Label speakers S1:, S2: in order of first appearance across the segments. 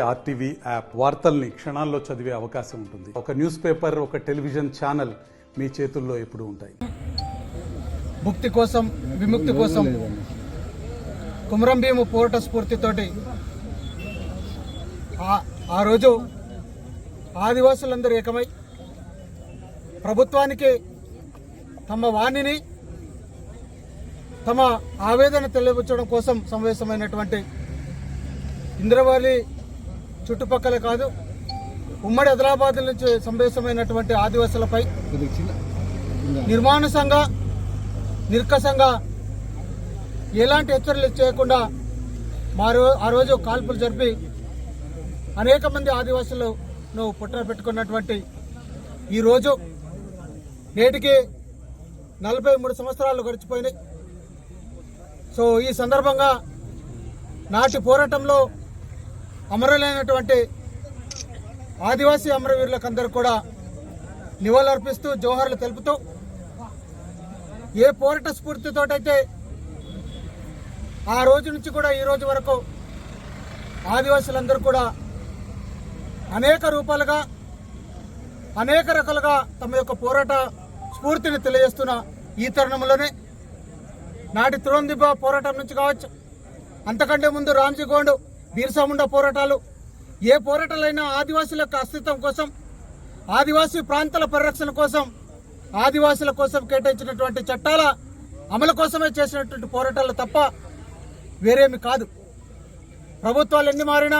S1: RTV app వార్తల్ని క్షణాల్లో చదివే అవకాశం ఉంటుంది. ఒక న్యూస్ పేపర్, ఒక టెలివిజన్ ఛానల్ మీ చేతుల్లో ఎప్పుడూ ఉంటాయి.
S2: ముక్తి కోసం, విముక్తి కోసం కుమరం భీము పోరాట స్ఫూర్తితోటి ఆ రోజు ఆదివాసులందరూ ఏకమై ప్రభుత్వానికి తమ వాణిని, తమ ఆవేదన తెలియపరచడం కోసం సమావేశమైనటువంటి ఇంద్రవల్లి చుట్టుపక్కల కాదు, ఉమ్మడి ఆదిలాబాద్ నుంచి సమావేశమైనటువంటి ఆదివాసులపై నిర్మానుషంగా, నిర్కసంగా ఎలాంటి హెచ్చరికలు చేయకుండా ఆ రోజు కాల్పులు జరిపి అనేక మంది ఆదివాసులను పుట్ట పెట్టుకున్నటువంటి ఈరోజు నేటికి 43 సంవత్సరాలు గడిచిపోయినాయి. సో ఈ సందర్భంగా నాటి పోరాటంలో అమరులైనటువంటి ఆదివాసీ అమరవీరులకు అందరూ కూడా నివాళులర్పిస్తూ, జోహార్లు తెలుపుతూ, ఏ పోరాట స్ఫూర్తితోటైతే ఆ రోజు నుంచి కూడా ఈ రోజు వరకు ఆదివాసులందరూ కూడా అనేక రూపాలుగా, అనేక రకాలుగా తమ యొక్క పోరాట స్ఫూర్తిని తెలియజేస్తున్న ఈ తరుణంలోనే నాటి తురందిబ్బ పోరాటం నుంచి కావచ్చు, అంతకంటే ముందు రామ్జీ గోండ్, బిర్సా ముండా పోరాటాలు, ఏ పోరాటాలైనా ఆదివాసుల యొక్క అస్తిత్వం కోసం, ఆదివాసీ ప్రాంతాల పరిరక్షణ కోసం, ఆదివాసుల కోసం కేటాయించినటువంటి చట్టాల అమలు కోసమే చేసినటువంటి పోరాటాలు తప్ప వేరేమి కాదు. ప్రభుత్వాలు ఎన్ని మారినా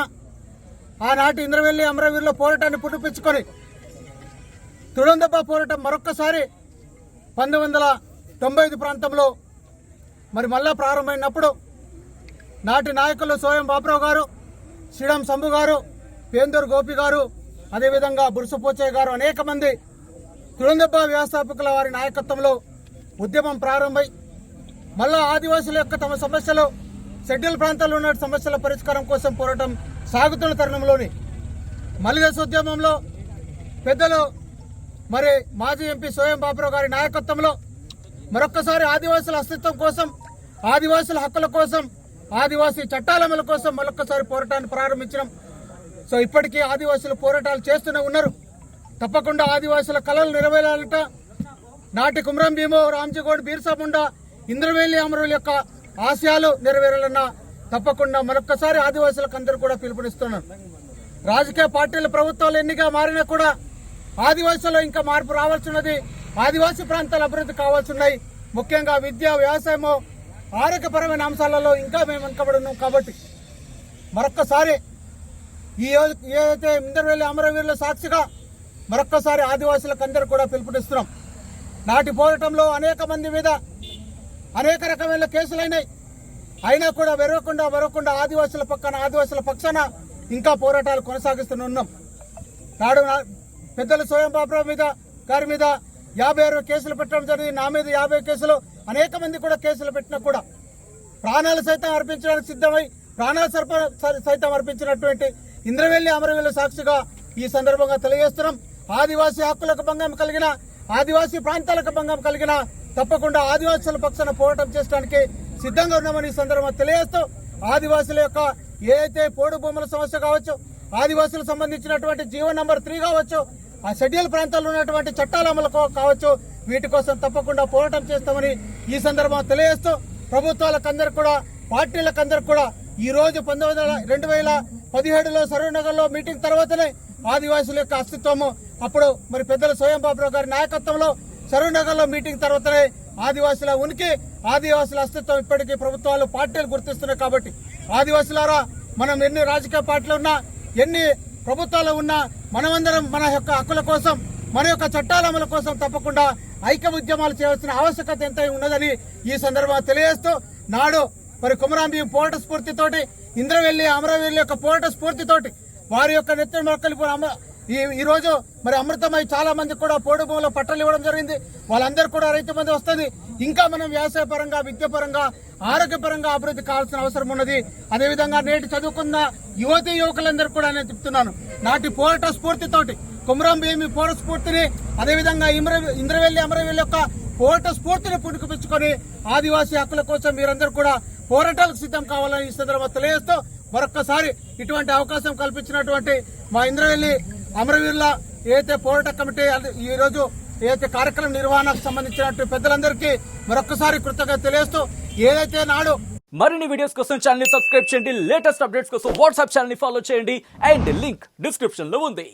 S2: ఆనాటి ఇంద్రవెల్లి అమరవీరుల పోరాటాన్ని పుట్టిపించుకొని తుడందబ్బ పోరాటం మరొక్కసారి 1995 ప్రాంతంలో మళ్ళా ప్రారంభమైనప్పుడు నాటి నాయకులు సోయం బాబురావు గారు, శ్రీరామ్ శంభు గారు, పేందూరు గోపి గారు, అదేవిధంగా బురుసపోచయ్య గారు, అనేక మంది తుడందబ్బ వ్యవస్థాపకుల వారి నాయకత్వంలో ఉద్యమం ప్రారంభమై మళ్ళా ఆదివాసుల యొక్క తమ సమస్యలు, షెడ్యూల్ ప్రాంతాల్లో ఉన్న సమస్యల పరిష్కారం కోసం పోరాటం సాగుతున్న తరుణంలోని మలిదశ ఉద్యమంలో పెద్దలు మాజీ ఎంపీ సోయం బాబురావు గారి నాయకత్వంలో మరొక్కసారి ఆదివాసుల అస్తిత్వం కోసం, ఆదివాసుల హక్కుల కోసం, ఆదివాసీ చట్టాల అమలు కోసం మరొక్కసారి పోరాటాన్ని ప్రారంభించడం. సో ఇప్పటికీ ఆదివాసులు పోరాటాలు చేస్తూనే ఉన్నారు. తప్పకుండా ఆదివాసుల కళలు నెరవేరాలంట. నాటి కుమరం భీము, రామ్జీ గోండ్, బిర్సా ముండా, ఇంద్రవెల్లి అమరుల యొక్క ఆశయాలు నెరవేరాలన్నా తప్పకుండా మరొక్కసారి ఆదివాసులకు అందరూ కూడా పిలుపునిస్తున్నారు. రాజకీయ పార్టీల ప్రభుత్వాలు ఎన్నిగా మారినా కూడా ఆదివాసుల్లో ఇంకా మార్పు రావాల్సిన్నది. ఆదివాసీ ప్రాంతాల అభివృద్ధి కావాల్సిన్నాయి. ముఖ్యంగా విద్య, వ్యవసాయము, ఆరోగ్యపరమైన అంశాలలో ఇంకా మేము వెనుకబడి ఉన్నాం. కాబట్టి మరొక్కసారి ఏదైతే ఇంద్రవెల్లి అమరవీరుల సాక్షిగా మరొక్కసారి ఆదివాసులకు అందరూ కూడా పిలుపునిస్తున్నాం. నాటి పోరాటంలో అనేక మంది మీద అనేక రకమైన కేసులైనాయి. అయినా కూడా వెరవకుండా ఆదివాసుల పక్కన, ఆదివాసుల పక్షాన ఇంకా పోరాటాలు కొనసాగిస్తూనే ఉన్నాం. నాడు పెద్దలు సోయం బాబురావు గారి మీద 56 కేసులు పెట్టడం జరిగింది. నా మీద 50 కేసులు, అనేక మంది కూడా కేసులు పెట్టినా కూడా ప్రాణాలు సైతం అర్పించడానికి సిద్ధమై ప్రాణాలు సైతం అర్పించినటువంటి ఇంద్రవెల్లి అమరవీరుల సాక్షిగా ఈ సందర్భంగా తెలియజేస్తున్నాం. ఆదివాసీ హక్కులకు భంగం కలిగిన, ఆదివాసీ ప్రాంతాలకు భంగం కలిగిన తప్పకుండా ఆదివాసుల పక్షాన పోరాటం చేయడానికి సిద్ధంగా ఉన్నామని ఈ సందర్భంగా తెలియజేస్తూ, ఆదివాసుల యొక్క ఏదైతే పోడు భూముల సమస్య కావచ్చు, ఆదివాసులకు సంబంధించినటువంటి జీవో నంబర్ 3 కావచ్చు, ఆ షెడ్యూల్ ప్రాంతాల్లో ఉన్నటువంటి చట్టాల అమలు కావచ్చు, వీటి కోసం తప్పకుండా పోరాటం చేస్తామని ఈ సందర్భంగా తెలియజేస్తూ, ప్రభుత్వాలకందరూ కూడా, పార్టీలకందరూ కూడా ఈ రోజు 2017లో సరూనగర్లో మీటింగ్ తర్వాతనే ఆదివాసుల యొక్క అస్తిత్వము, అప్పుడు పెద్దలు సోయం బాబురావు గారి నాయకత్వంలో సరూనగర్లో మీటింగ్ తర్వాతనే ఆదివాసుల ఉనికి, ఆదివాసుల అస్తిత్వం ఇప్పటికీ ప్రభుత్వాలు, పార్టీలు గుర్తిస్తున్నాయి. కాబట్టి ఆదివాసులారా, మనం ఎన్ని రాజకీయ పార్టీలు ఉన్నా, ఎన్ని ప్రభుత్వాలు ఉన్నా, మనమందరం మన యొక్క హక్కుల కోసం, మన యొక్క చట్టాల అమలు కోసం తప్పకుండా ఐక్య ఉద్యమాలు చేయవలసిన ఆవశ్యకత ఎంత ఉన్నదని ఈ సందర్భంగా తెలియజేస్తూ, నాడు కుమరం భీము పోరాట స్ఫూర్తితోటి, ఇంద్రవెల్లి అమరవీరుల యొక్క పోరాట స్ఫూర్తితోటి వారి యొక్క నెత్తి మొక్కలు ఈ రోజు అమృతమై చాలా మంది కూడా పోడు భూములో పట్టాలు ఇవ్వడం జరిగింది. వాళ్ళందరూ కూడా రైతు బంధు వస్తుంది. ఇంకా మనం వ్యవసాయ పరంగా, విద్యాపరంగా, ఆరోగ్యపరంగా అభివృద్ధి కావాల్సిన అవసరం ఉన్నది. అదేవిధంగా నేటి చదువుకున్న యువతీ యువకులందరూ కూడా నేను చెప్తున్నాను, నాటి పోరాట స్ఫూర్తితోటి కుమరం భీమి పోరాట స్ఫూర్తిని, అదేవిధంగా ఇంద్రవెల్లి అమరవీరుల యొక్క పోరాట స్ఫూర్తిని పుణుకుపించుకొని ఆదివాసీ హక్కుల కోసం మీరందరూ కూడా పోరాటాలకు సిద్ధం కావాలని ఈ సందర్భంగా తెలియజేస్తూ మరొక్కసారి ఇటువంటి అవకాశం కల్పించినటువంటి మా ఇంద్రవెల్లి అమరవీరుల ఏదైతే పోరాట కమిటీ ఈ రోజు ఏదైతే కార్యక్రమం నిర్వహణకు సంబంధించినటువంటి పెద్దలందరికీ మరొకసారి కృతజ్ఞత తెలియజేస్తూ ఏదైతే నాడు
S3: మరిన్ని వీడియోస్ కోసం ఛానల్ ని సబ్స్క్రైబ్ చేయండి, లేటెస్ట్ అప్డేట్స్ కోసం వాట్సాప్ ఛానల్ ని ఫాలో చేయండి అండ్ లింక్ డిస్క్రిప్షన్ లో ఉంది.